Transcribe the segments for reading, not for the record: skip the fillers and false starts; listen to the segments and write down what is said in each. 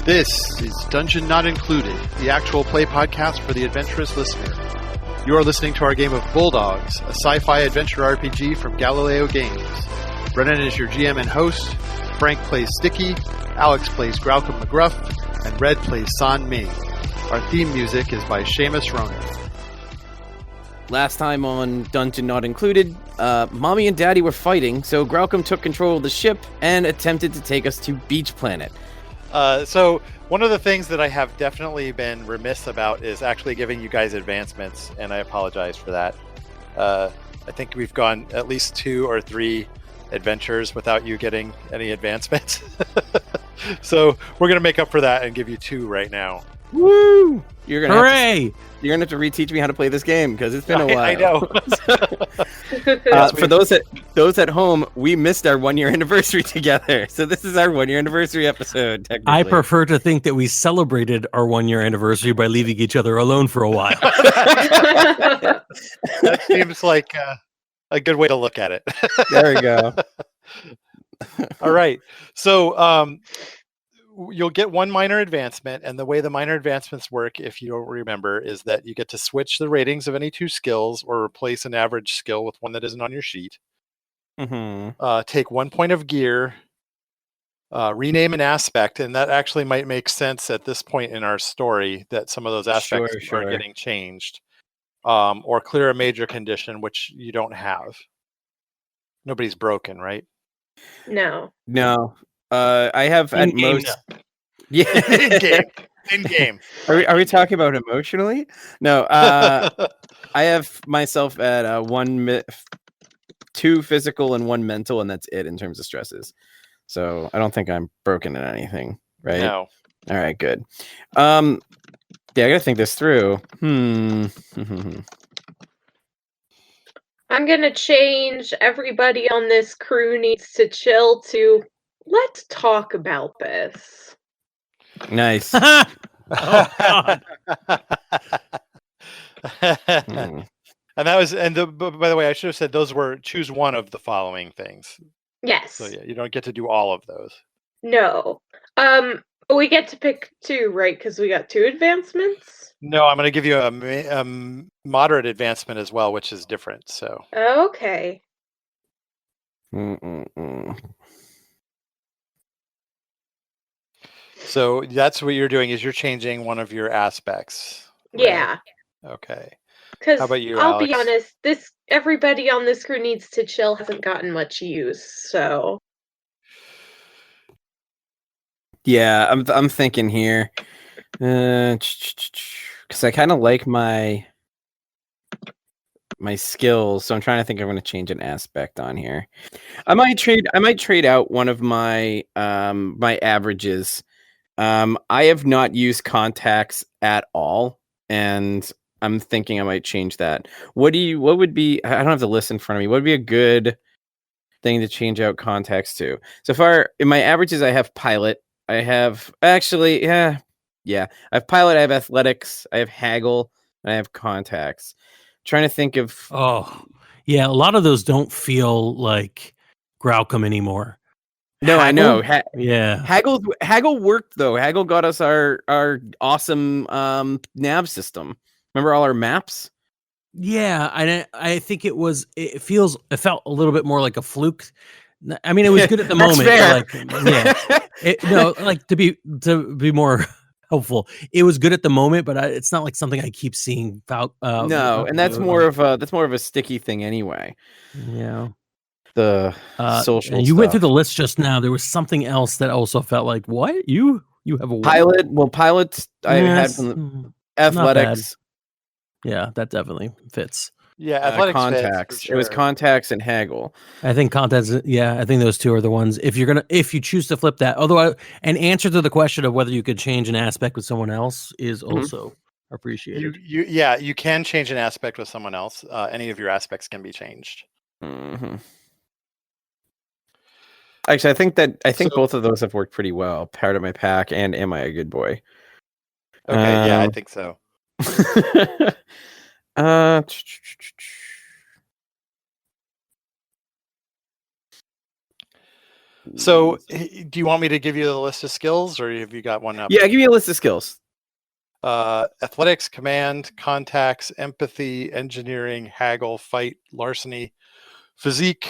This is Dungeon Not Included, the actual play podcast for the adventurous listener. You are listening to our game of Bulldogs, a sci-fi adventure RPG from Galileo Games. Brennan is your GM and host, Frank plays Sticky, Alex plays Graucom McGruff, and Red plays San Ming. Our theme music is by Seamus Ronan. Last time on Dungeon Not Included, Mommy and Daddy were fighting, so Graucom took control of the ship and attempted to take us to Beach Planet. So one of the things that I have definitely been remiss about is actually giving you guys advancements, and I apologize for that. I think we've gone at least 2 or 3 adventures without you getting any advancements. So we're going to make up for that and give you 2 right now. Woo! You're gonna Hooray! You're gonna have to reteach me how to play this game because it's been a while. I know. For those at home, we missed our 1-year anniversary together, so this is our 1-year anniversary episode. Technically, I prefer to think that we celebrated our 1-year anniversary by leaving each other alone for a while. That seems like a good way to look at it. There we go. All right. So you'll get 1 minor advancement, and the way the minor advancements work, if you don't remember, is that you get to switch the ratings of any 2 skills or replace an average skill with one that isn't on your sheet. Mm-hmm. Take 1 point of gear, rename an aspect, and that actually might make sense at this point in our story that some of those aspects are getting changed. Or clear a major condition, which you don't have. Nobody's broken, right? No. I have at most. Yeah, in game. Are we talking about emotionally? No. I have myself at 2 physical and 1 mental, and that's it in terms of stresses. So I don't think I'm broken in anything, right? No. All right, good. Yeah, I gotta think this through. I'm gonna change everybody on this crew needs to chill to let's talk about this. Nice. Oh, God. And that was, by the way, I should have said those were choose one of the following things. Yes. So yeah, you don't get to do all of those. No. We get to pick 2, right? Because we got 2 advancements. No, I'm going to give you a moderate advancement as well, which is different. So. Okay. So that's what you're doing, is you're changing one of your aspects. Right? Yeah. Okay. Because How about you, I'll Alex? be honest, everybody on this crew needs to chill hasn't gotten much use, so. Yeah, I'm thinking here, because I kind of like my skills, so I'm trying to think. I'm going to change an aspect on here. I might trade out one of my my averages. I have not used contacts at all, and I'm thinking I might change that. What would be? I don't have the list in front of me. What would be a good thing to change out contacts to? So far, in my averages, I have pilot. I have actually, yeah. I have pilot. I have athletics. I have haggle. And I have contacts. Trying to think of. Oh, yeah. A lot of those don't feel like Graucom anymore. No, Haggle? I know. Yeah. Haggle worked though. Haggle got us our awesome nav system. Remember all our maps? Yeah, I think it felt a little bit more like a fluke. I mean, it was good at the moment. Fair. But to be more helpful, it was good at the moment, but it's not like something I keep seeing. No, and that's more of a sticky thing anyway. Yeah, the social. And you went through the list just now. There was something else that also felt like what you have a pilot. Well, pilots I had from the athletics. Yeah, that definitely fits. Yeah, athletics contacts. Fits, sure. It was contacts and haggle. I think contacts. Yeah, I think those 2 are the ones. If you choose to flip that, although an answer to the question of whether you could change an aspect with someone else is also appreciated. You can change an aspect with someone else. Any of your aspects can be changed. Mm-hmm. Actually, I think both of those have worked pretty well. Part of my pack and Am I a Good Boy? Okay, yeah, I think so. So, do you want me to give you the list of skills, or have you got one up? Yeah, give me a list of skills. Athletics, command, contacts, empathy, engineering, haggle, fight, larceny, physique,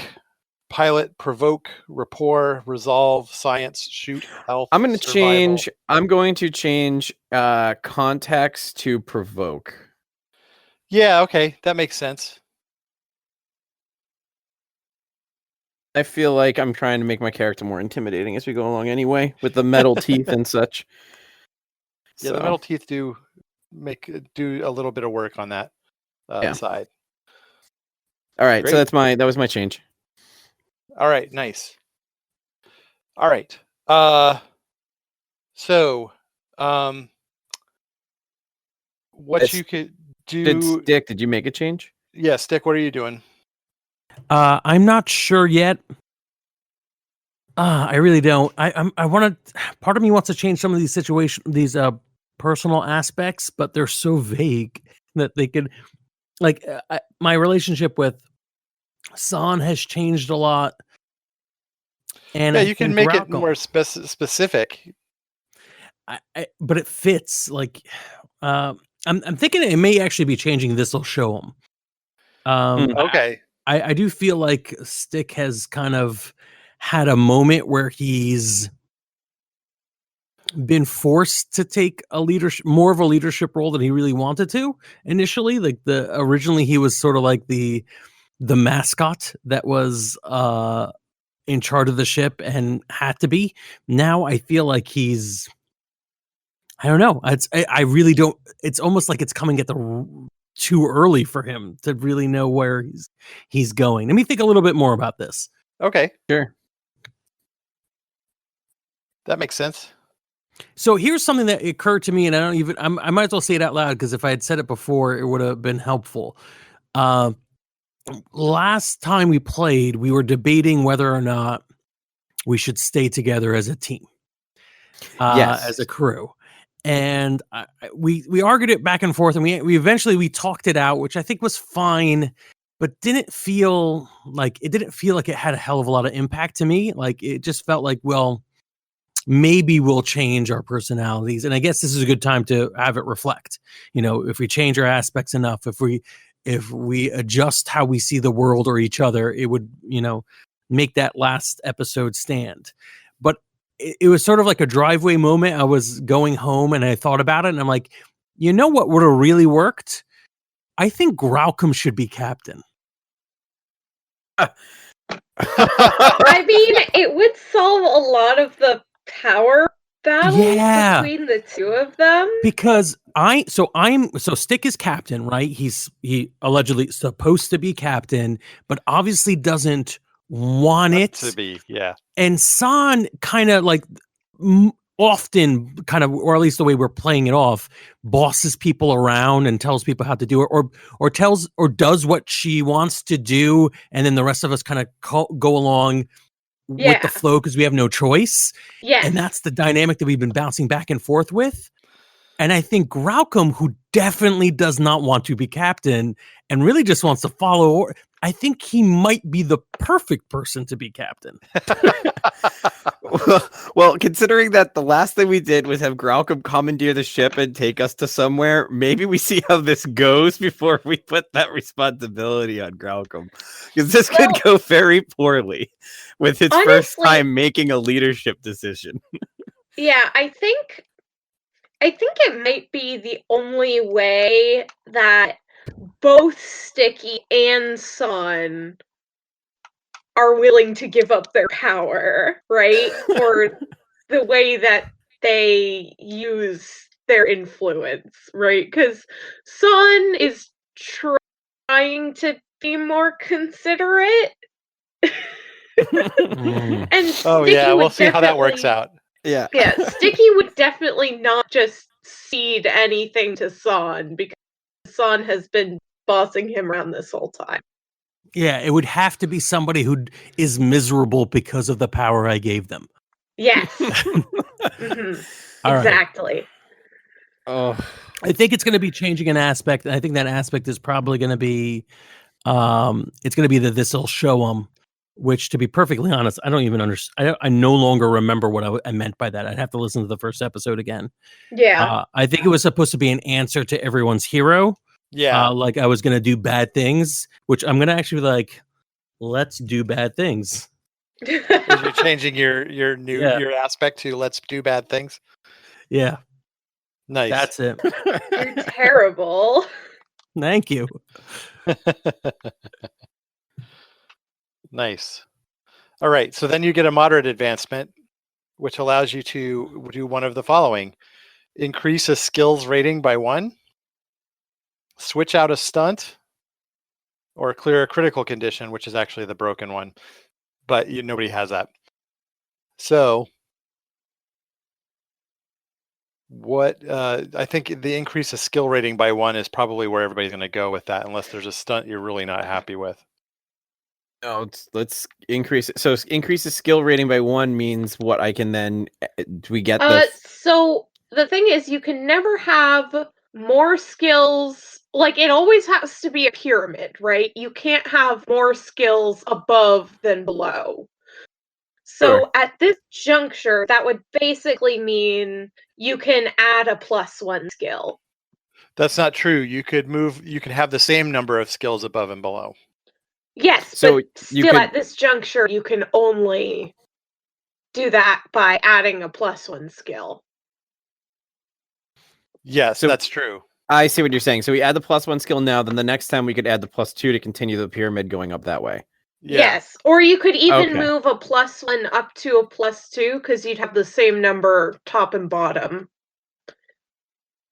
pilot, provoke, rapport, resolve, science, shoot, health. I'm going to survival. change contacts to provoke. Yeah, okay, that makes sense. I feel like I'm trying to make my character more intimidating as we go along anyway, with the metal teeth and such. Yeah, So, the metal teeth do a little bit of work on that side. All right, Great. so that was my change. All right, nice. All right. So, what you could do? Did you make a change? Yeah, Stick. What are you doing? I'm not sure yet. I really don't. I want to. Part of me wants to change some of these personal aspects, but they're so vague that they could, like, my relationship with San has changed a lot. And yeah, you can make it more specific. But it fits. Like, I'm thinking it may actually be changing. This will show him. Okay. I do feel like Stick has kind of had a moment where he's been forced to take more of a leadership role than he really wanted to initially. Like originally he was sort of like the mascot that was in charge of the ship and had to be. Now I feel like he's, I don't know. I really don't. It's almost like it's coming at too early for him to really know where he's going. Let me think a little bit more about this. Okay, sure. That makes sense. So here's something that occurred to me, and I might as well say it out loud, because if I had said it before, it would have been helpful. Last time we played, we were debating whether or not we should stay together as a team, as a crew. And we argued it back and forth, and we eventually talked it out, which I think was fine, but didn't feel like it had a hell of a lot of impact to me. Like, it just felt like, well, maybe we'll change our personalities. And I guess this is a good time to have it reflect. If we change our aspects enough, if we adjust how we see the world or each other, it would, make that last episode stand. But it was sort of like a driveway moment. I was going home and I thought about it, and I'm like, you know what would have really worked? I think Graucom should be captain. I mean, it would solve a lot of the power battles between the two of them. Because Stick is captain, right? He allegedly supposed to be captain, but obviously doesn't want it to be. Yeah. And San kind of like often kind of, or at least the way we're playing it off, bosses people around and tells people how to do it, or does what she wants to do, and then the rest of us kind of go along with the flow because we have no choice. Yeah. And that's the dynamic that we've been bouncing back and forth with. And I think Graucom, who definitely does not want to be captain and really just wants to follow, I think he might be the perfect person to be captain. Well, considering that the last thing we did was have Graucom commandeer the ship and take us to somewhere, maybe we see how this goes before we put that responsibility on Graucom. Because this could go very poorly with his first time making a leadership decision. Yeah, I think it might be the only way that both Sticky and San are willing to give up their power, right? Or the way that they use their influence, right? Because San is trying to be more considerate. And Sticky we'll see how that works out. Yeah. Yeah, Sticky would definitely not just cede anything to San, because San has been bossing him around this whole time. Yeah, it would have to be somebody who is miserable because of the power I gave them. Yes. Mm-hmm. Exactly. Right. Oh, I think it's going to be changing an aspect. I think that aspect is probably going to be, it's going to be that this will show them which, to be perfectly honest, I don't even understand. I no longer remember what I meant by that. I'd have to listen to the first episode again. Yeah. I think it was supposed to be an answer to everyone's hero. Yeah. Like I was going to do bad things, which I'm going to actually be like, let's do bad things. Is you're changing your Yeah. your aspect to let's do bad things? Yeah. Nice. That's it. You're terrible. Thank you. Nice. All right. So then you get a moderate advancement, which allows you to do one of the following: increase a skills rating by 1, switch out a stunt, or clear a critical condition, which is actually the broken one. But nobody has that. So what I think the increase of skill rating by 1 is probably where everybody's going to go with that, unless there's a stunt you're really not happy with. No, let's increase it. So increase the skill rating by 1 means what? I can then do we get the So the thing is, you can never have more skills. Like, it always has to be a pyramid, right? You can't have more skills above than below. So Sure. at this juncture, that would basically mean you can add a +1 skill. That's not true. You could have the same number of skills above and below. Yes, So but you still could- at this juncture, you can only do that by adding a +1 skill. Yes, So- that's true. I see what you're saying. So we add the +1 skill now, then the next time we could add the +2 to continue the pyramid going up that way. Yeah. Yes, or you could even Okay. move a +1 up to a +2 because you'd have the same number top and bottom.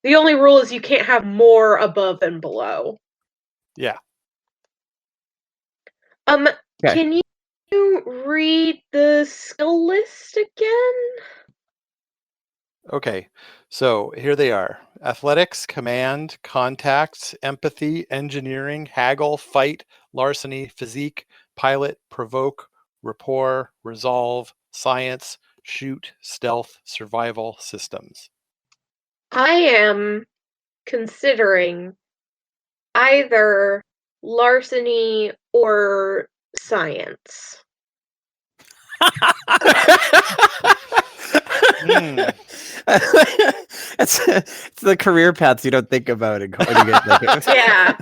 The only rule is you can't have more above than below. Yeah. Okay. Can you read the skill list again? Okay. So here they are: athletics, command, contacts, empathy, engineering, haggle, fight, larceny, physique, pilot, provoke, rapport, resolve, science, shoot, stealth, survival, systems. I am considering either larceny or science. It's the career paths you don't think about when you get like Yeah.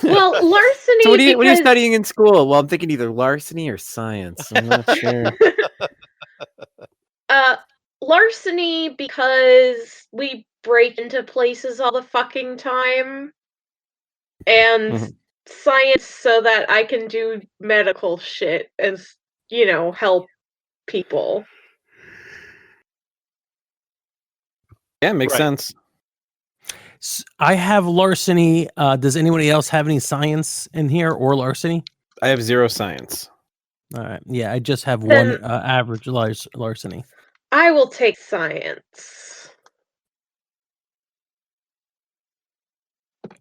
Well, larceny. So what are you because... studying in school? Well, I'm thinking either larceny or science. I'm not sure. Larceny because we break into places all the fucking time, and science so that I can do medical shit and help people. Yeah, makes Right. sense. I have larceny. Does anybody else have any science in here or larceny? I have 0 science. All right. Yeah, I just have Then- one average larceny. I will take science.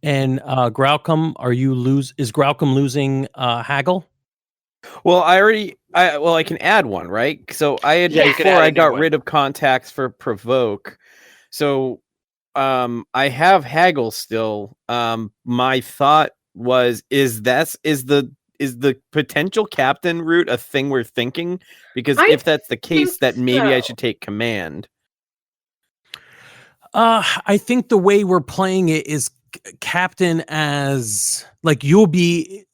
And Graucom, is Graucom losing haggle? Well, I can add one, right? So I had Yeah, you can before add a I new got one. rid of contacts for provoke. So I have haggle still. My thought was is the potential captain route a thing we're thinking? Because I if that's the case, that maybe I so. should take command. I think the way we're playing it is captain as like you'll be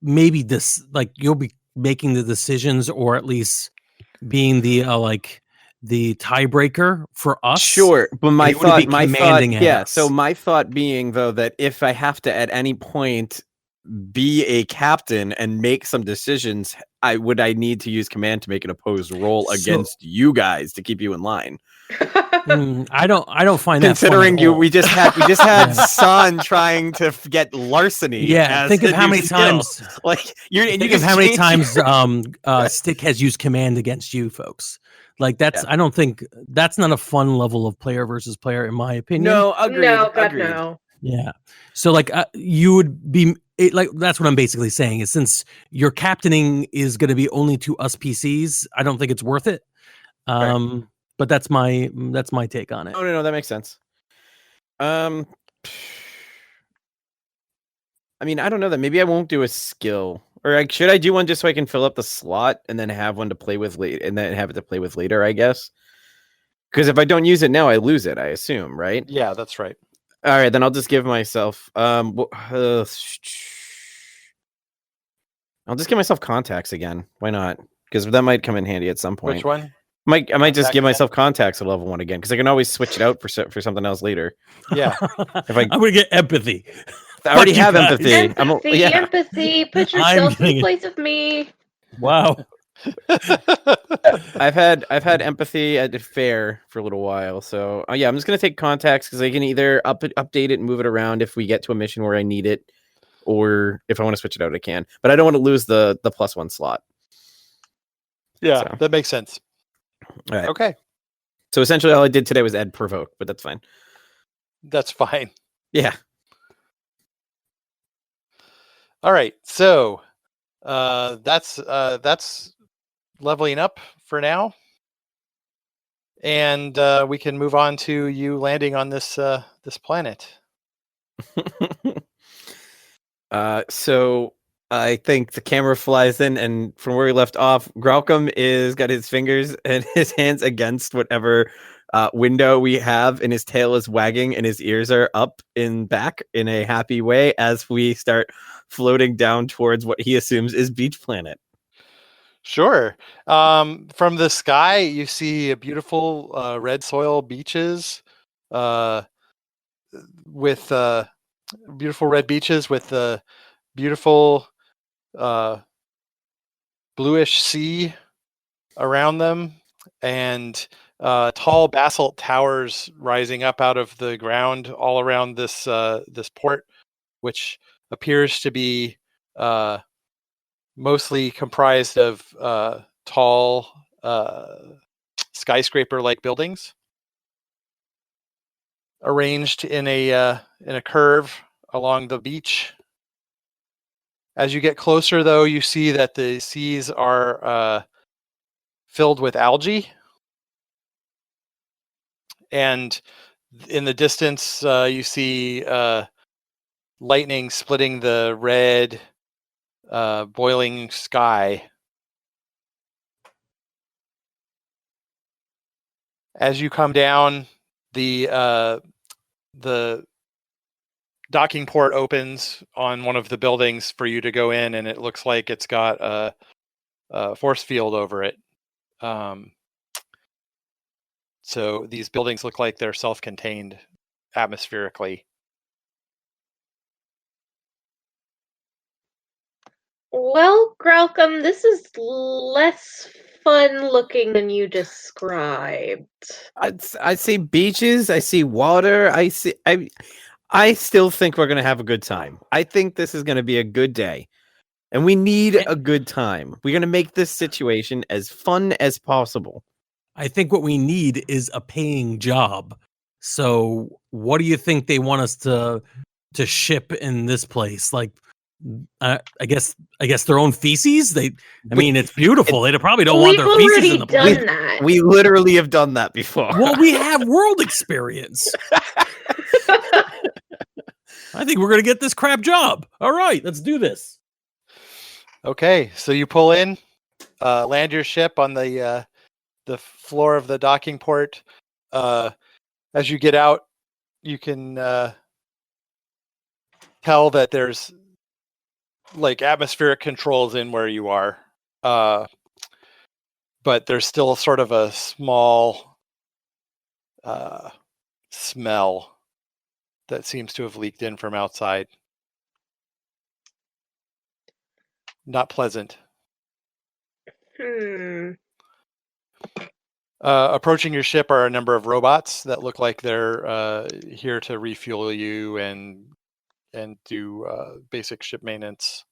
maybe this like you'll be making the decisions or at least being the the tiebreaker for us. Sure, but my you wouldn't thought, be commanding at yeah. us. So my thought being though that if I have to at any point be a captain and make some decisions, I need to use command to make an opposed roll So- against you guys to keep you in line. I don't find Considering that fun at all. we just had Son trying to get larceny. Yeah, as think of a how new many skill. times Like think of how many times Stick has used command against you folks. Like that's Yeah. I don't think that's not a fun level of player versus player in my opinion. No, agreed. No, God, agreed. no. Yeah. So like you would be like that's what I'm basically saying is since your captaining is going to be only to us PCs, I don't think it's worth it. But that's my take on it. No, that makes sense. I mean, I don't know that maybe I won't do a skill. Or like, should I do one just so I can fill up the slot and then have one to play with later, and then have it to play with later? I guess. Because if I don't use it now, I lose it. I assume, right? Yeah, that's right. All right, then I'll just give myself. I'll just give myself contacts again. Why not? Because that might come in handy at some point. Which one? I might just give myself contacts at level 1 again because I can always switch it out for something else later. Yeah. If I'm gonna get empathy. I already have guys. empathy. Empathy. Put yourself in the place of me. Wow. I've had empathy at the fair for a little while, so yeah, I'm just gonna take contacts because I can either update it and move it around if we get to a mission where I need it, or if I want to switch it out, I can. But I don't want to lose the +1 slot. Yeah, So. That makes sense. All right. Okay. So essentially, all I did today was add provoke, but that's fine. That's fine. Yeah. All right. So that's leveling up for now, and we can move on to you landing on this planet. So I think the camera flies in, and from where we left off, Gralcom is got his fingers and his hands against whatever window we have, and his tail is wagging, and his ears are up in back in a happy way as we start floating down towards what he assumes is Beach Planet. Sure. From the sky, you see a beautiful red soil beaches with beautiful red beaches with the beautiful bluish sea around them, and tall basalt towers rising up out of the ground all around this port, which appears to be mostly comprised of tall skyscraper-like buildings arranged in a curve along the beach. As you get closer, though, you see that the seas are filled with algae, and in the distance, you see lightning splitting the red, boiling sky. As you come down, the docking port opens on one of the buildings for you to go in, and it looks like it's got a force field over it. So these buildings look like they're self-contained atmospherically. Well, Gralcom, this is less fun looking than you described. I see beaches. I see water. I still think we're gonna have a good time. I think this is gonna be a good day, and we need a good time. We're gonna make this situation as fun as possible. I think what we need is a paying job. So, what do you think they want us to ship in this place? Like, I guess their own feces. I mean, it's beautiful. They probably don't want their feces in the place. We've already done that. We literally have done that before. Well, we have world experience. I think we're gonna get this crap job. All right, let's do this. Okay, so you pull in, land your ship on the floor of the docking port. As you get out, you can tell that there's like atmospheric controls in where you are, but there's still sort of a small smell that seems to have leaked in from outside. Not pleasant. Approaching your ship are a number of robots that look like they're here to refuel you and do basic ship maintenance.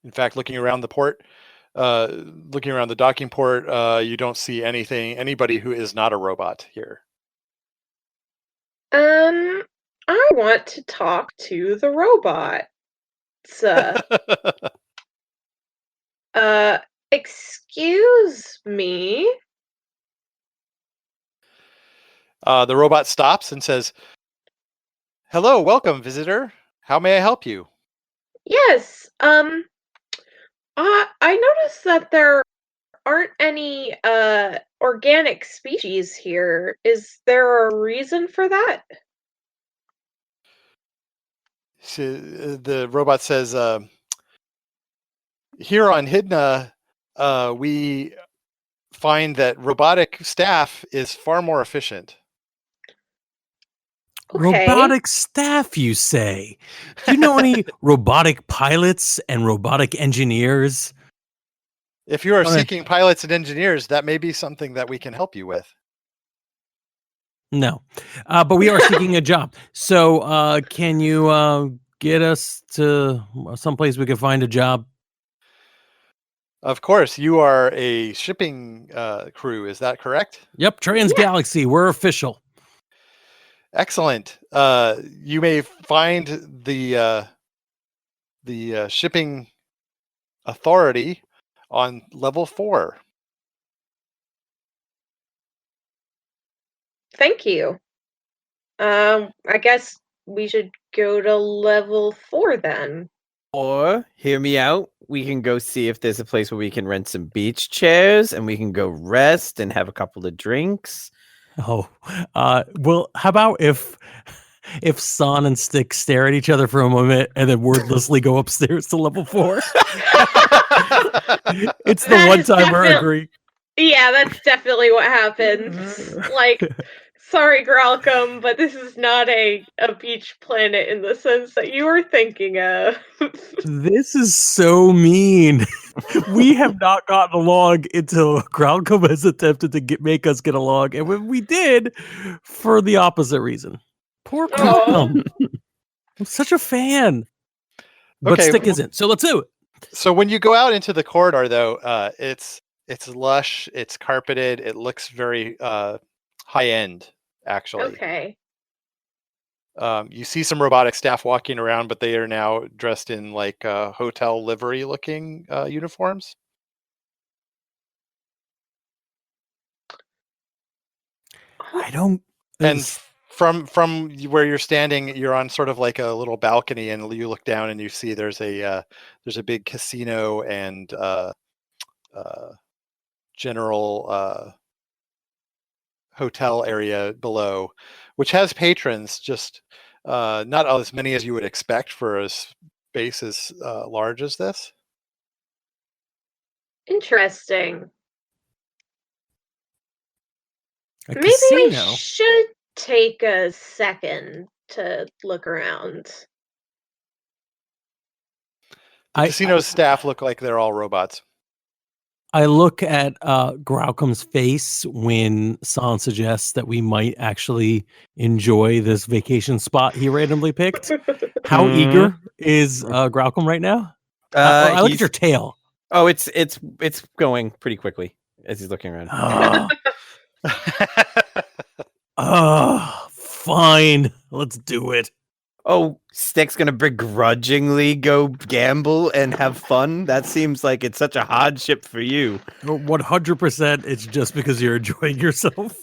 In fact, looking around the port, looking around the docking port, you don't see anybody who is not a robot here. I want to talk to the robot. Excuse me. The robot stops and says, "Hello, welcome, visitor. How may I help you?" Yes. I noticed that there aren't any organic species here. Is there a reason for that? The robot says, here on Hidna, we find that robotic staff is far more efficient. Okay. Robotic staff, you say? Do you know any robotic pilots and robotic engineers? If you are seeking pilots and engineers, that may be something that we can help you with. No, but we are seeking a job. So can you get us to someplace we can find a job? Of course, you are a shipping crew. Is that correct? Yep, Trans-Galaxy. We're official. Excellent. You may find the shipping authority on level 4. Thank you. I guess we should go to level 4 then. Or, hear me out, we can go see if there's a place where we can rent some beach chairs and we can go rest and have a couple of drinks. Oh, well, how about if San and Stick stare at each other for a moment and then wordlessly go upstairs to level 4? It's the one time we're agreeing. Yeah, that's definitely what happens. Like, sorry, Gralcom, but this is not a beach planet in the sense that you were thinking of. This is so mean. We have not gotten along until Gralcom has attempted to make us get along, and when we did, for the opposite reason. Poor Gralcom. I'm such a fan. But Okay. Stick isn't, so let's do it. So when you go out into the corridor, though, it's lush, it's carpeted, it looks very high end, actually. Okay. You see some robotic staff walking around, but they are now dressed in like hotel livery looking uniforms. I don't. And from where you're standing, you're on sort of like a little balcony, and you look down and you see there's a big casino and general hotel area below, which has patrons, just not as many as you would expect for a space as large as this. Interesting. Maybe we should take a second to look around. The casino's staff look like they're all robots. I look at Graucom's face when San suggests that we might actually enjoy this vacation spot he randomly picked. How eager is Graucom right now? I look at your tail. Oh, it's going pretty quickly as he's looking around. Oh, fine. Let's do it. Oh, Stick's gonna begrudgingly go gamble and have fun? That seems like it's such a hardship for you. 100% it's just because you're enjoying yourself.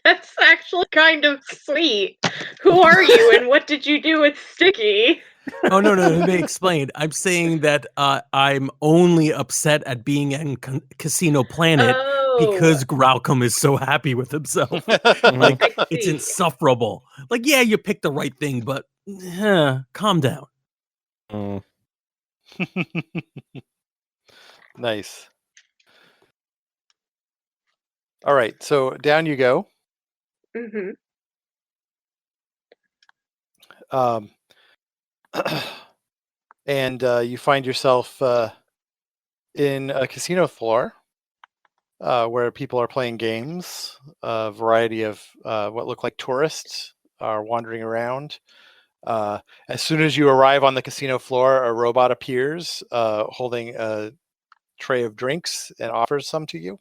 That's actually kind of sweet. Who are you and what did you do with Sticky? Oh, no, let me explain. I'm saying that I'm only upset at being in Casino Planet because Graucom is so happy with himself. Like, it's insufferable. Like, yeah, you picked the right thing, but calm down. Nice. All right, so down you go. Mm-hmm. And you find yourself in a casino floor where people are playing games. A variety of what look like tourists are wandering around. As soon as you arrive on the casino floor, a robot appears holding a tray of drinks and offers some to you.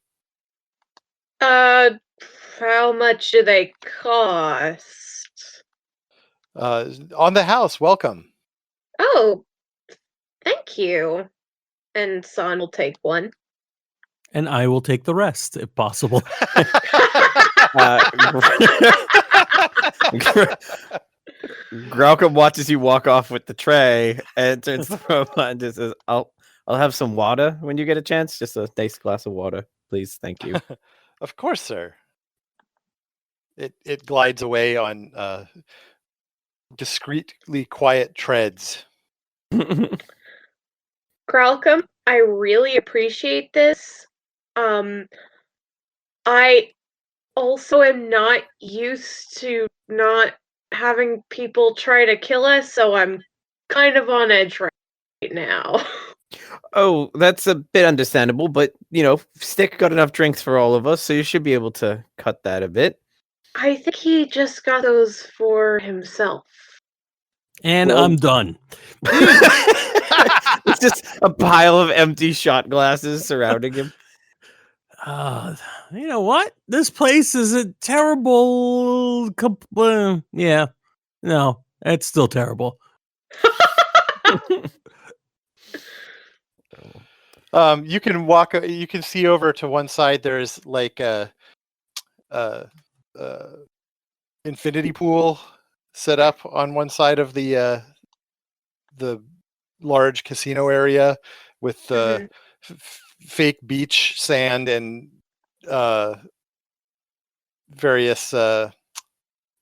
How much do they cost? On the house, welcome. Oh, thank you. And San will take one. And I will take the rest, if possible. Graucom watches you walk off with the tray and turns the robot and just says, I'll have some water when you get a chance. Just a nice glass of water, please. Thank you. Of course, sir. It glides away on discreetly quiet treads. Gralcom, I really appreciate this. I also am not used to not having people try to kill us, so I'm kind of on edge right now. Oh, that's a bit understandable, but Stick got enough drinks for all of us, so you should be able to cut that a bit. I think he just got those for himself. And I'm done. It's just a pile of empty shot glasses surrounding him. You know what? This place is a terrible. Yeah, no, it's still terrible. You can walk. You can see over to one side. There's like a infinity pool set up on one side of the large casino area with fake beach sand and various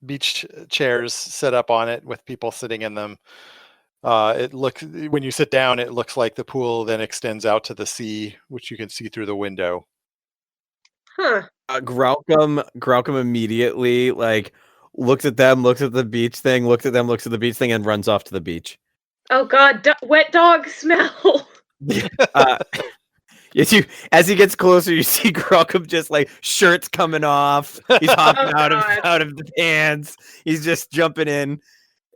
beach chairs set up on it with people sitting in them. When you sit down, it looks like the pool then extends out to the sea, which you can see through the window. Huh. Graucom immediately looks at them, looks at the beach thing, looks at them, looks at the beach thing, and runs off to the beach. Oh God, wet dog smell. As he gets closer, you see Graucom just shirts coming off. He's hopping out of the pants. He's just jumping in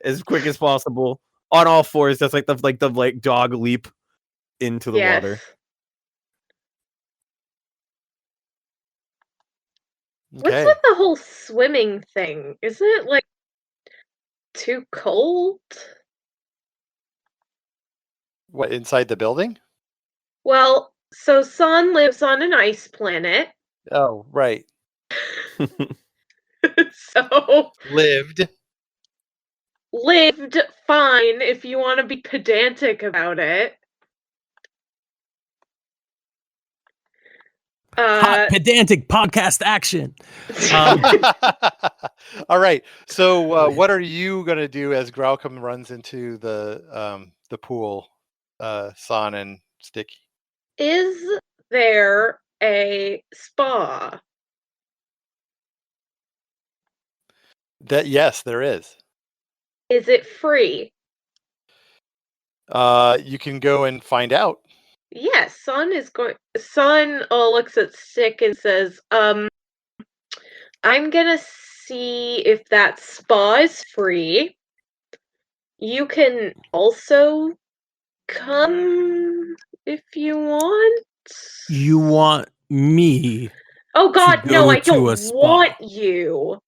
as quick as possible on all fours. That's like the dog leap into the water. Okay. What's with the whole swimming thing? Isn't it too cold? What, inside the building? Well, so San lives on an ice planet. Oh, right. So lived fine if you want to be pedantic about it. Hot pedantic podcast action. All right. So, what are you gonna do as Graucom runs into the pool, San and Sticky? Is there a spa? Yes, there is. Is it free? You can go and find out. Yes, San looks at Stick and says, I'm gonna see if that spa is free. You can also come if you want. You want me? Oh God, no! I don't want you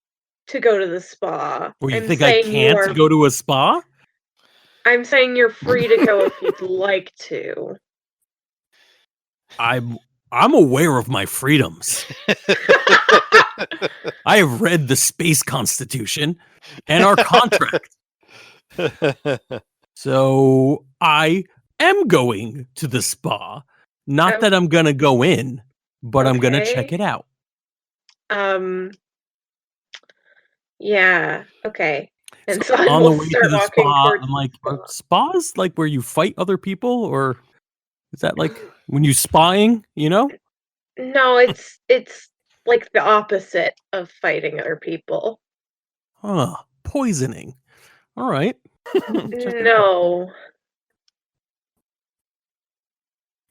to go to the spa. Well, you think I can't go to a spa? I'm saying you're free to go if you'd like to. I'm aware of my freedoms. I have read the Space Constitution and our contract. So I am going to the spa. Not that I'm gonna go in, but I'm gonna check it out. Yeah. Okay. And so on the way to the spa, I'm like, are spas where you fight other people, or is that when you spying? No, it's like the opposite of fighting other people. Huh? Poisoning. All right. No.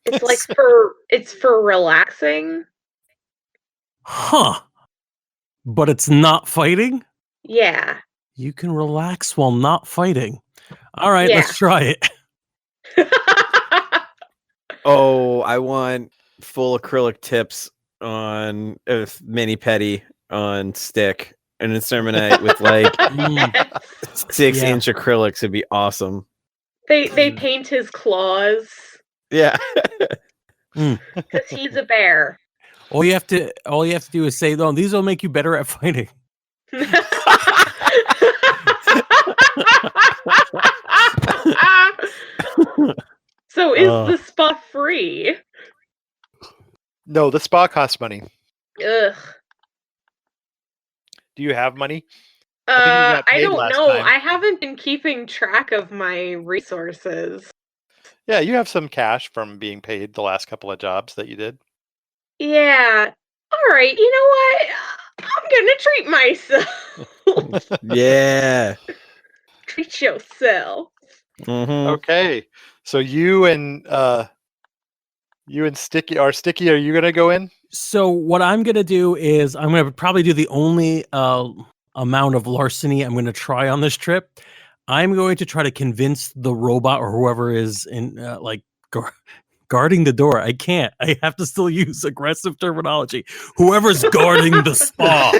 It's it's for relaxing. Huh. But it's not fighting? Yeah. You can relax while not fighting. All right, let's try it. Oh, I want full acrylic tips on mini petty on Stick and Inserminate with 6-inch acrylics would be awesome. They paint his claws. Yeah. Because he's a bear. All you have to do is say, "No, these will make you better at fighting." So is the spa free? No, the spa costs money. Ugh. Do you have money? I paid don't last know. time. I haven't been keeping track of my resources. Yeah, you have some cash from being paid the last couple of jobs that you did. Yeah. All right. You know what? I'm gonna treat myself. Yeah. Treat yourself. Mm-hmm. Okay, so you and Sticky are you gonna go in? So what I'm gonna do is I'm gonna probably do the only amount of larceny I'm gonna try on this trip. I'm going to try to convince the robot or whoever is in guarding the door. I can't. I have to still use aggressive terminology. Whoever's guarding the spa.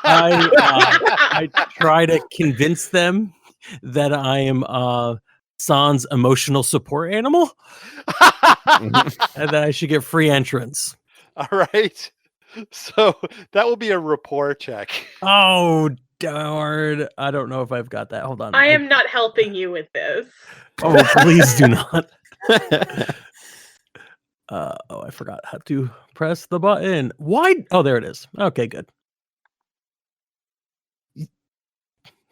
I try to convince them that I am San's emotional support animal, and that I should get free entrance. All right. So that will be a rapport check. Oh darn! I don't know if I've got that. Hold on. I am not helping you with this. Oh, please do not. I forgot how to press the button. Why? Oh, there it is. Okay, good.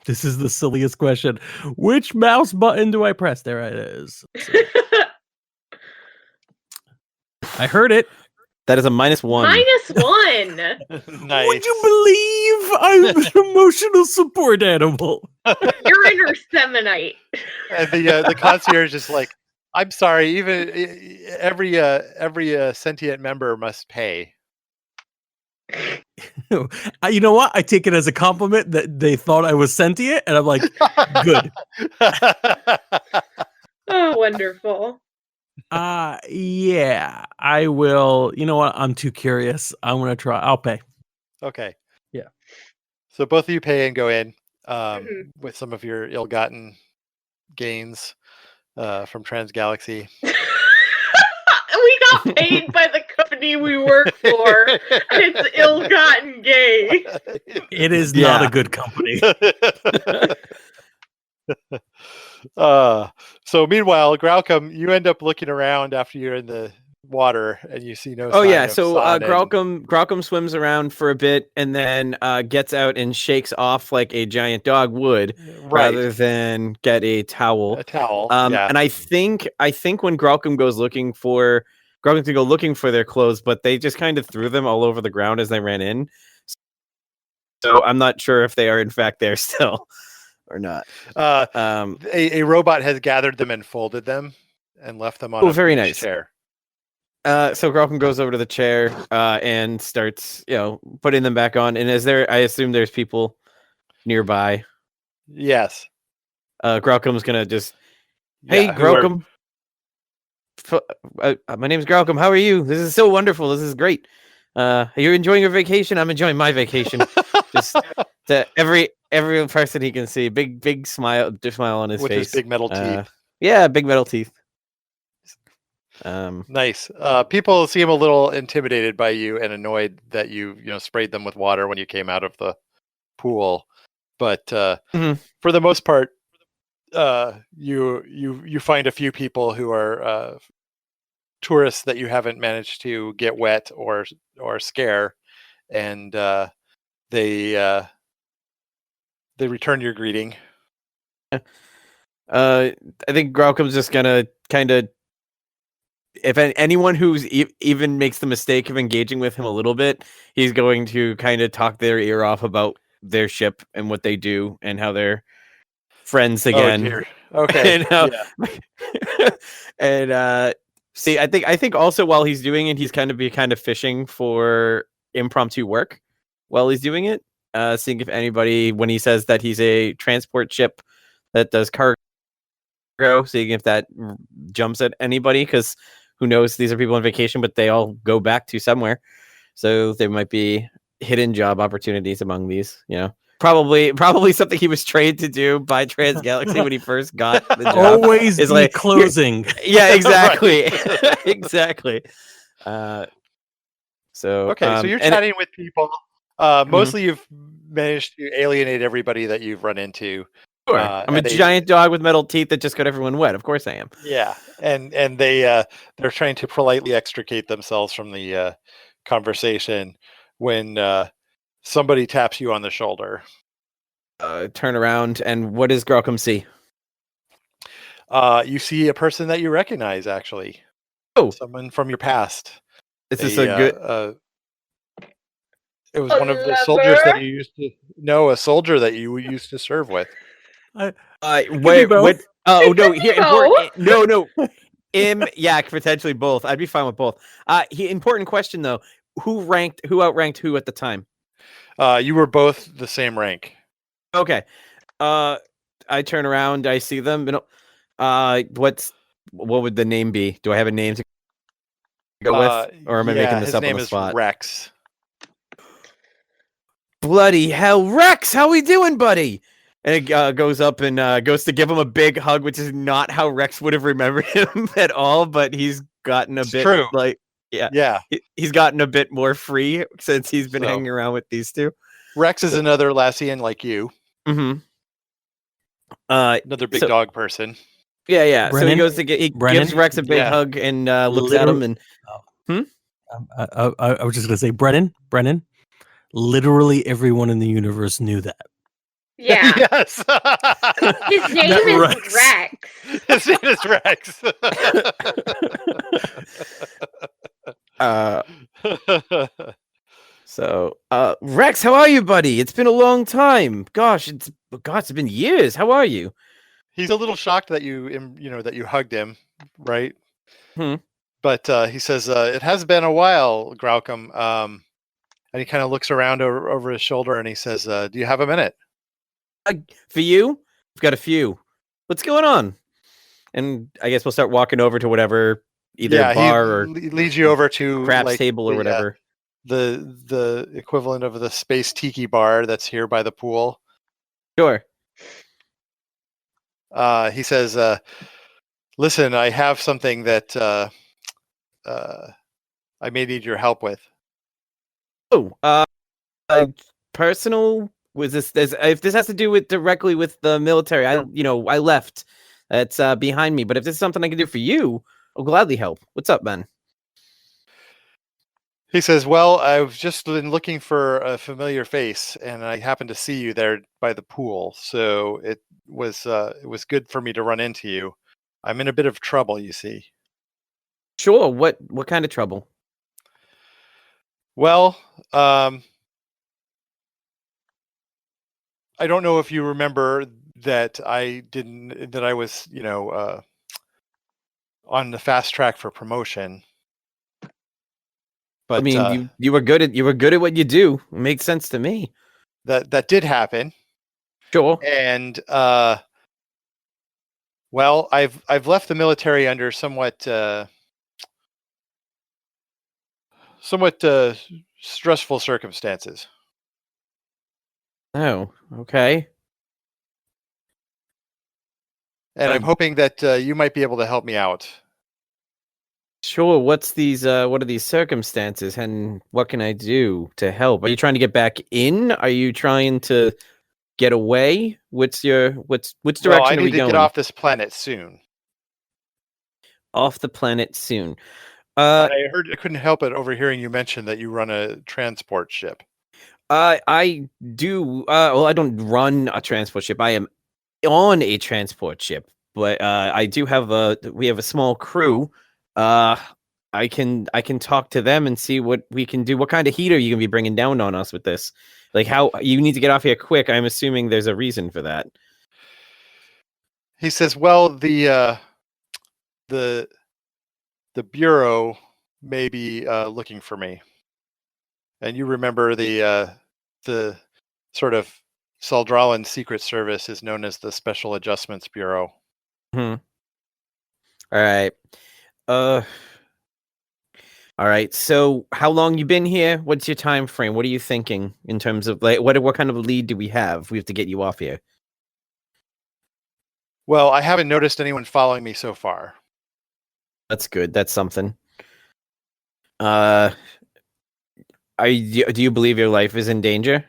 This is the silliest question. Which mouse button do I press? There it is. I heard it. That is a -1. -1. Nice. Would you believe I'm an emotional support animal? You're interseminite. And the concierge is like, I'm sorry. Even every sentient member must pay. You know what? I take it as a compliment that they thought I was sentient, and I'm like, good. Oh, wonderful. Yeah, I will. You know what? I'm too curious. I'm gonna try. I'll pay. Okay. Yeah. So both of you pay and go in Mhm. with some of your ill-gotten gains from Transgalaxy. We got paid by the company we work for. It's ill-gotten gain. It is not a good company. So meanwhile, Graucom, you end up looking around after you're in the water and you see no sign of So San Graucom swims around for a bit and then gets out and shakes off like a giant dog would, rather than get a towel. A towel. And I think when Graucom goes looking for to go looking for their clothes, but they just kind of threw them all over the ground as they ran in. So I'm not sure if they are in fact there still or not. A robot has gathered them and folded them and left them on a very beach nice chair. So Graucom goes over to the chair and starts, putting them back on. And I assume there's people nearby. Yes. Graucom's gonna just, hey, Graucom. My name's Graucom. How are you? This is so wonderful. This is great. Are you enjoying your vacation? I'm enjoying my vacation. Just to every person he can see, big smile on his with face, his big metal teeth. Yeah, big metal teeth. Nice. People seem a little intimidated by you and annoyed that you sprayed them with water when you came out of the pool, but for the most part, you find a few people who are tourists that you haven't managed to get wet or scare, and they return your greeting. I think Graucom's just gonna kind of, if anyone who's even makes the mistake of engaging with him a little bit, he's going to kind of talk their ear off about their ship and what they do and how they're friends again. Oh, dear. Okay. And see, I think also while he's doing it, he's kind of fishing for impromptu work while he's doing it, seeing if anybody, when he says that he's a transport ship that does cargo, seeing if that jumps at anybody, because who knows, these are people on vacation, but they all go back to somewhere, so there might be hidden job opportunities among these. Probably something he was trained to do by Transgalaxy when he first got the job. Always is be like closing. Yeah, exactly. Exactly. So okay, so you're chatting with people. Mostly you've managed to alienate everybody that you've run into. Sure. I'm a giant dog with metal teeth that just got everyone wet. Of course I am. Yeah, and they're trying to politely extricate themselves from the conversation when somebody taps you on the shoulder. Turn around, and what does Graucom see? You see a person that you recognize, actually. Oh, someone from your past. Is this a good? It was one of the soldiers that you used to know, a soldier that you used to serve with. Wait, what? Oh no, here important. No. Yeah, potentially both. I'd be fine with both. Important question though. Who outranked who at the time? You were both the same rank. Okay. I turn around, I see them. What would the name be? Do I have a name to go with, or am I making this up on the spot? His name is Rex. Bloody hell, Rex! How we doing, buddy? And it goes up and goes to give him a big hug, which is not how Rex would have remembered him at all. But he's gotten a bit true. He's gotten a bit more free since he's been hanging around with these two. Rex is another Lassian like you. Mm-hmm. Another big dog person. Yeah. Brennan, so he goes to gives Rex a big hug and looks at him and. I was just gonna say, Brennan. Literally everyone in the universe knew that. Yeah. Yes. His name is Rex. His name is Rex. So, Rex, how are you, buddy? It's been a long time. Gosh, it's been years. How are you? He's a little shocked that you hugged him, right? But he says, it has been a while, Graucom. And he kind of looks around over his shoulder and he says, do you have a minute? For you? I've got a few. What's going on? And I guess we'll start walking over to whatever, either bar or he leads you over to craps table or whatever. The equivalent of the Space Tiki bar that's here by the pool. Sure. He says, listen, I have something that I may need your help with. Oh, personal? Was this? If this has to do directly with the military, I left. That's behind me. But if this is something I can do for you, I'll gladly help. What's up, man? He says, well, I've just been looking for a familiar face, and I happened to see you there by the pool. So it was good for me to run into you. I'm in a bit of trouble, you see. Sure. What kind of trouble? Well, I don't know if you remember that I was, on the fast track for promotion. But I mean, you were good at what you do. It makes sense to me. That did happen. Sure. And well, I've left the military under somewhat stressful circumstances. Oh, okay. And I'm hoping that you might be able to help me out. Sure. What are these circumstances, and what can I do to help? Are you trying to get back in? Are you trying to get away? Which direction I are we need to going? get off this planet soon. Off the planet soon. I couldn't help it overhearing you mention that you run a transport ship. I do. Well, I don't run a transport ship. I am on a transport ship, but I do have we have a small crew. I can talk to them and see what we can do. What kind of heat are you gonna be bringing down on us with this? Like, how you need to get off here quick? I'm assuming there's a reason for that. He says, "Well, the bureau may be looking for me." And you remember the sort of Saldralan Secret Service is known as the Special Adjustments Bureau. All right. All right. So, how long you been here? What's your time frame? What are you thinking in terms of what kind of a lead do we have? We have to get you off here. Well, I haven't noticed anyone following me so far. That's good. That's something. Do you believe your life is in danger?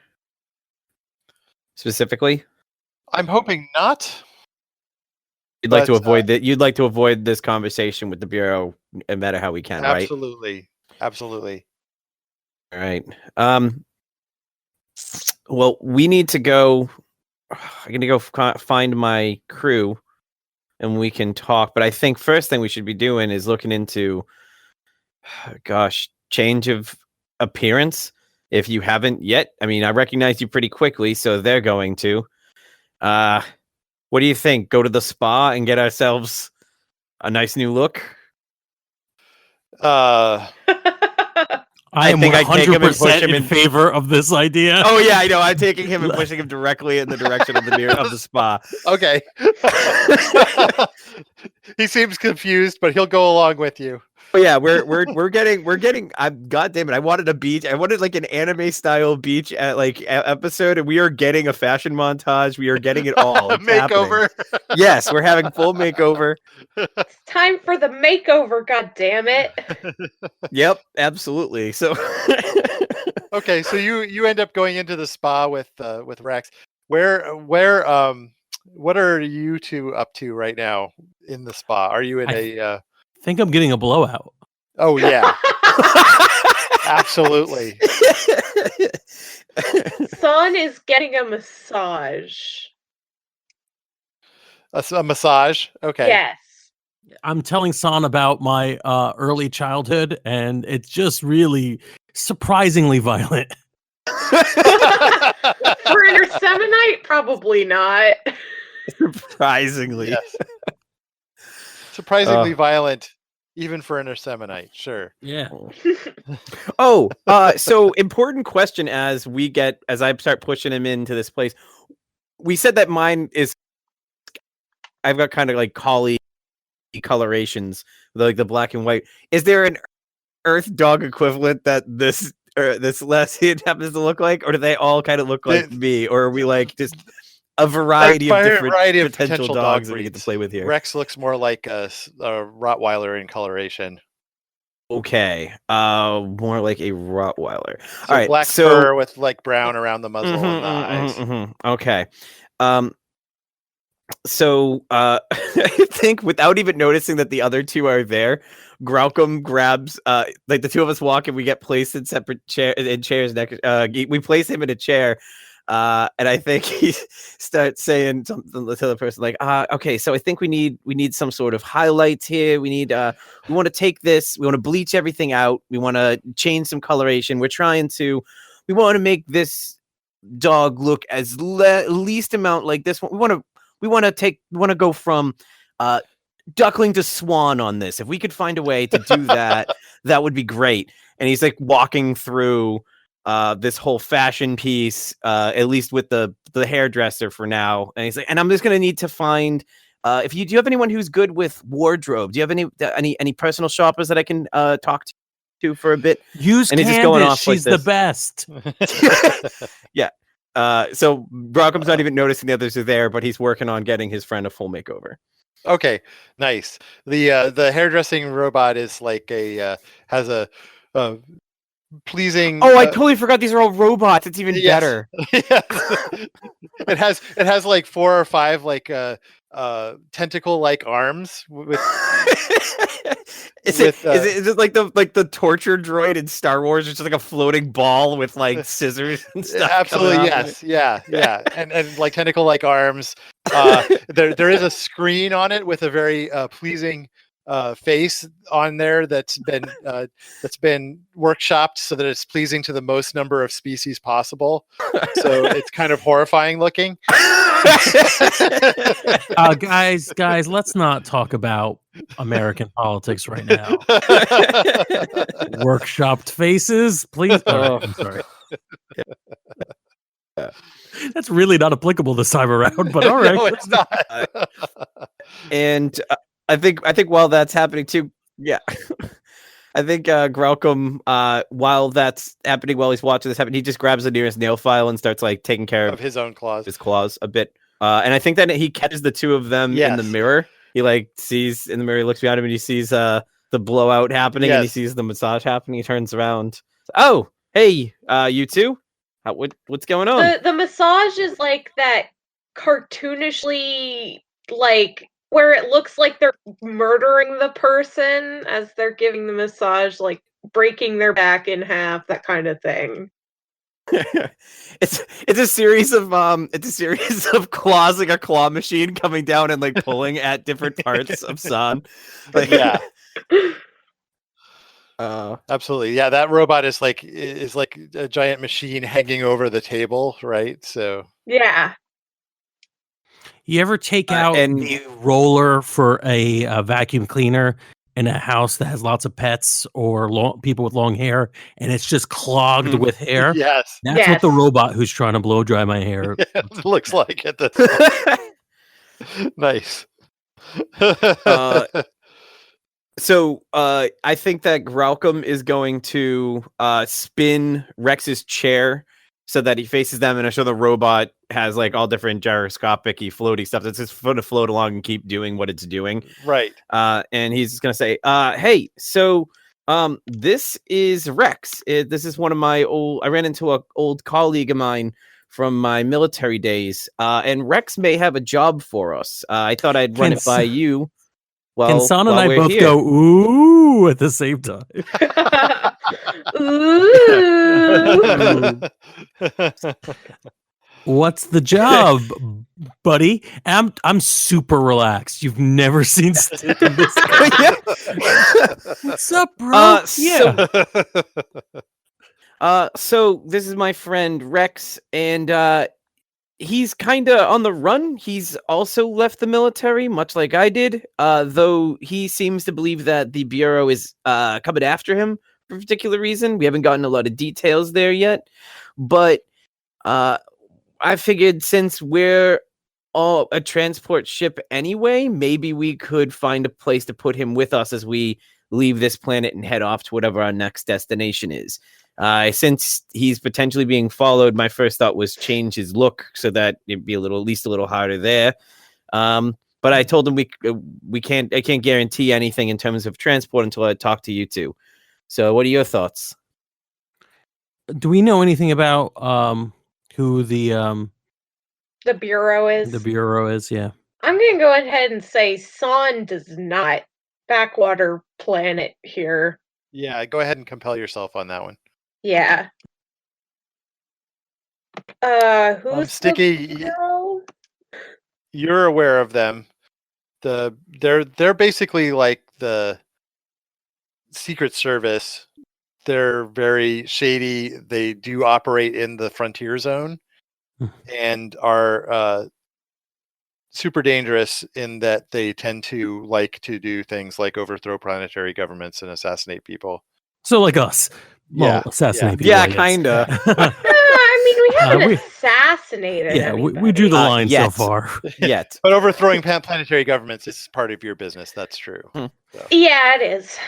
Specifically? I'm hoping not. You'd like to avoid that. You'd like to avoid this conversation with the Bureau, no matter how we can, right? Absolutely. All right. Well, we need to go. I'm gonna go find my crew, and we can talk. But I think first thing we should be doing is looking into, change of appearance. If you haven't yet, I mean, I recognize you pretty quickly, so they're going to. What do you think? Go to the spa and get ourselves a nice new look? I am 100% in favor of this idea. Oh yeah, I know. I'm taking him and pushing him directly in the direction of the spa. Okay. He seems confused, but he'll go along with you. Oh yeah, we're getting. God damn it! I wanted a beach. I wanted like an anime style beach episode, and we are getting a fashion montage. We are getting it all. It's makeover. Yes, we're having full makeover. It's time for the makeover. God damn it! Yep, absolutely. So, okay, so you end up going into the spa with Rex. Where what are you two up to right now in the spa? Are you in I think I'm getting a blowout. Oh yeah. Absolutely. Son is getting a massage. A massage? Okay. Yes. I'm telling San about my early childhood, and it's just really surprisingly violent. For an Seminite, probably not. Surprisingly. Yes. Surprisingly violent, even for an Seminite. Sure. Yeah. So important question as I start pushing him into this place. We said that mine is, I've got kind of like collie colorations, like the black and white. Is there an Earth dog equivalent that this Lessian happens to look like, or do they all kind of look like me, or are we like just a variety of different potential dogs that we get to play with here? Rex looks more like a Rottweiler in coloration. Okay, more like a Rottweiler. So all right, black fur with like brown around the muzzle and the eyes. Okay. So I think without even noticing that the other two are there, Graucom grabs like the two of us walk and we get placed in separate chairs next. We place him in a chair. And I think he starts saying something to the other person like, okay, so I think we need some sort of highlights here. We want to take this, we want to bleach everything out. We want to change some coloration. We want to make this dog look as least amount like this one. We want to go from duckling to swan on this. If we could find a way to do that, that would be great. And he's like walking through this whole fashion piece, at least with the hairdresser for now. And he's like, and I'm just gonna need to find do you have anyone who's good with wardrobe? Do you have any personal shoppers that I can talk to for a bit? Use and Candace, he's just going off she's like the best. Yeah. So Brockom's not even noticing the others are there, but he's working on getting his friend a full makeover. Okay, nice. The hairdressing robot is like has a pleasing. I totally forgot these are all robots. It's even better. It has like 4 or 5 like tentacle like arms with. Is it like the torture droid in Star Wars? It's just like a floating ball with like scissors and stuff. Absolutely, yes, yeah, and like tentacle like arms. There is a screen on it with a very pleasing face on there that's been workshopped so that it's pleasing to the most number of species possible. So it's kind of horrifying looking. Guys, let's not talk about American politics right now. Workshopped faces, please. Oh, I'm sorry. That's really not applicable this time around, but all right. No, it's not. And I think while that's happening too, yeah. I think Graucom, while that's happening, while he's watching this happen, he just grabs the nearest nail file and starts like taking care of his own claws. His claws a bit. And I think that he catches the two of them in the mirror. He like sees in the mirror, he looks behind him, and he sees the blowout happening, and he sees the massage happening. He turns around. Oh, hey, you two? What's going on? The massage is like that cartoonishly, like, where it looks like they're murdering the person as they're giving the massage, like breaking their back in half, that kind of thing. it's a series of claws, like a claw machine coming down and like pulling at different parts of San. Like, Yeah. Absolutely. Yeah, that robot is like a giant machine hanging over the table, right? So yeah. You ever take out the roller for a vacuum cleaner in a house that has lots of pets or people with long hair, and it's just clogged with hair? Yes, that's what the robot who's trying to blow dry my hair looks like at this point. Nice. So I think that Graucom is going to spin Rex's chair so that he faces them, and I'm sure the robot has like all different gyroscopic-y floaty stuff that's just going to float along and keep doing what it's doing. Right. And he's just going to say, hey, so this is Rex. This is one of my I ran into an old colleague of mine from my military days, and Rex may have a job for us. I thought I'd run it by you. Well, Can San and I both go ooh at the same time? Ooh. What's the job, buddy? I'm super relaxed. You've never seen Stick in this. What's up, bro? So this is my friend Rex, and he's kind of on the run. He's also left the military, much like I did, though he seems to believe that the Bureau is coming after him for a particular reason. We haven't gotten a lot of details there yet, but I figured since we're all a transport ship anyway, maybe we could find a place to put him with us as we leave this planet and head off to whatever our next destination is. Since he's potentially being followed, my first thought was change his look so that it'd be at least a little harder there. But I told him I can't guarantee anything in terms of transport until I talk to you two. So what are your thoughts? Do we know anything about who the Bureau is? The Bureau is, yeah. I'm gonna go ahead and say San does not. Backwater planet here. Yeah, go ahead and compel yourself on that one. Yeah. Who's Sticky? You're aware of them. They're basically like the Secret Service. They're very shady. They do operate in the frontier zone and are super dangerous in that they tend to like to do things like overthrow planetary governments and assassinate people. So like us. Well, assassinate people. Yeah, kind of. I mean, we haven't assassinated anybody. We drew the line so far. Yet. But overthrowing planetary governments is part of your business. That's true. So. Yeah, it is.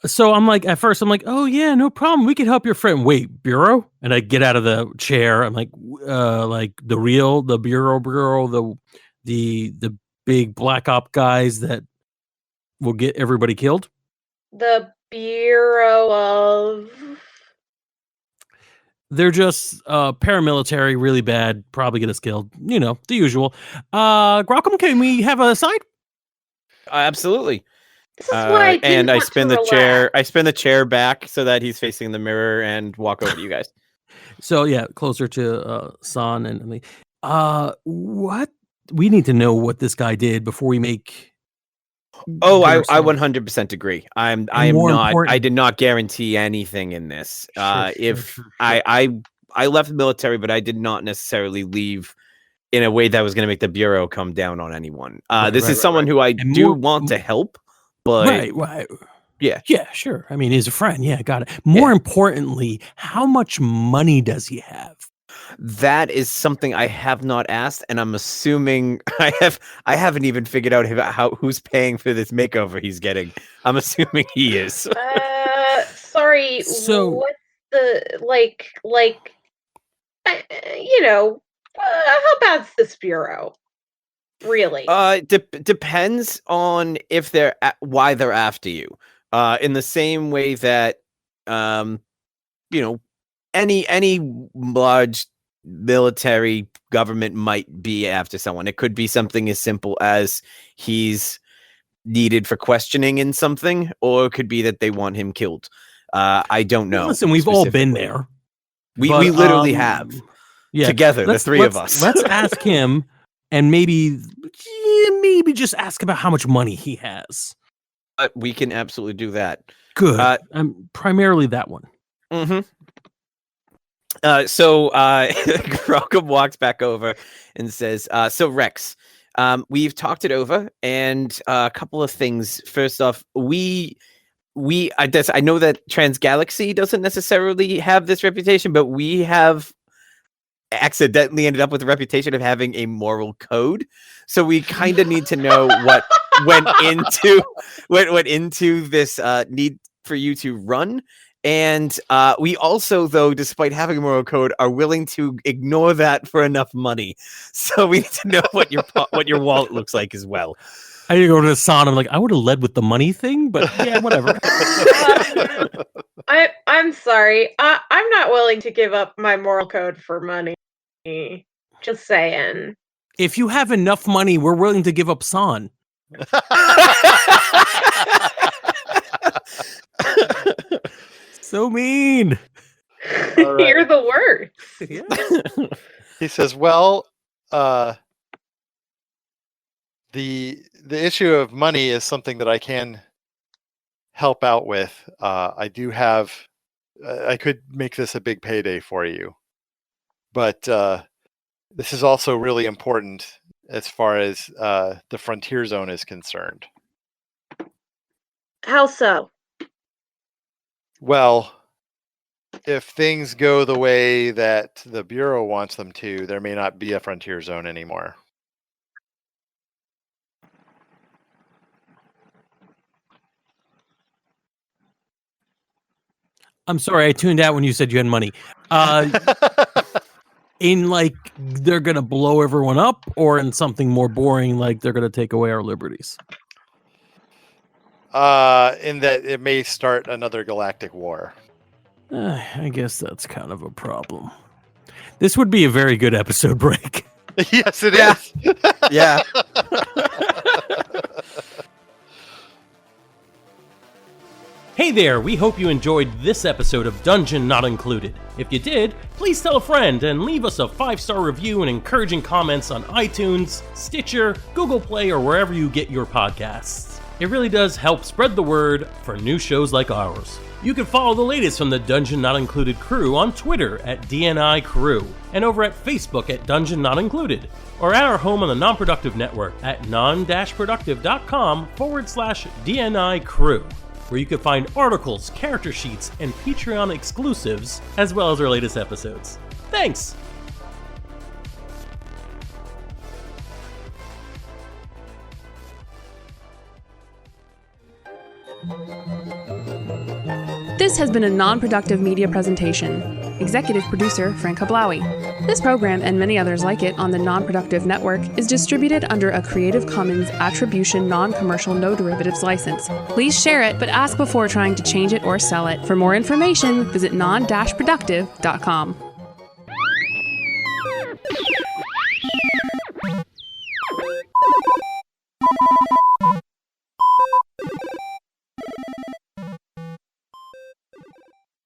So I'm like, at first I'm like, oh yeah, no problem. We could help your friend. Wait, Bureau? And I get out of the chair. I'm like the Bureau, the big black op guys that will get everybody killed. The Bureau of... They're just paramilitary, really bad, probably get us killed. You know, the usual. Graucom, can we have a side? Absolutely. This is what I do. And I spin the chair. I spin the chair back so that he's facing the mirror and walk over to you guys. So yeah, closer to San and me. What we need to know what this guy did before we make. Oh, I 100% agree. I am not. I did not guarantee anything in this. Sure. I left the military, but I did not necessarily leave in a way that was going to make the Bureau come down on anyone. This is someone who I do want to help, but right. Yeah, sure. I mean, he's a friend. Yeah, got it. More importantly, how much money does he have? That is something I have not asked, and I'm assuming I haven't even figured out who's paying for this makeover he's getting. I'm assuming he is. Sorry. So what's the how bad's this Bureau? Really? Depends on if why they're after you. In the same way that any large military government might be after someone. It could be something as simple as he's needed for questioning in something, or it could be that they want him killed. I don't know. Listen, we've all been there. We literally have. Yeah, together, the three of us. Let's ask him, and maybe just ask about how much money he has. We can absolutely do that. Good. Primarily that one. Mm-hmm. So Grocum walks back over and says, so Rex, we've talked it over, and a couple of things. First off, I know that Transgalaxy doesn't necessarily have this reputation, but we have accidentally ended up with a reputation of having a moral code. So we kind of need to know what went into this need for you to run. And we also, though, despite having a moral code, are willing to ignore that for enough money. So we need to know what your wallet looks like as well. I need to go to Hassan. I'm like, I would have led with the money thing, but yeah, whatever. I'm sorry. I'm not willing to give up my moral code for money. Just saying. If you have enough money, we're willing to give up San. So mean. Right. You're the worst. Yeah. He says, well, the issue of money is something that I can help out with. I do have, I could make this a big payday for you, but this is also really important as far as the frontier zone is concerned. How so? Well, if things go the way that the Bureau wants them to, there may not be a frontier zone anymore. I'm sorry, I tuned out when you said you had money. In like they're gonna blow everyone up, or in something more boring like they're gonna take away our liberties? In that it may start another galactic war. I guess that's kind of a problem. This would be a very good episode break. Yes, it is. Yeah. Hey there, we hope you enjoyed this episode of Dungeon Not Included. If you did, please tell a friend and leave us a 5-star review and encouraging comments on iTunes, Stitcher, Google Play, or wherever you get your podcasts. It really does help spread the word for new shows like ours. You can follow the latest from the Dungeon Not Included crew on Twitter at DNI Crew, and over at Facebook at Dungeon Not Included, or at our home on the Non-Productive Network at non-productive.com/DNI Crew, where you can find articles, character sheets, and Patreon exclusives, as well as our latest episodes. Thanks! This has been a non-productive media presentation. Executive producer Frank Hablawi. This program and many others like it on the Non-Productive Network is distributed under a Creative Commons Attribution Non-Commercial No Derivatives license. Please share it, but ask before trying to change it or sell it. For more information, visit non-productive.com.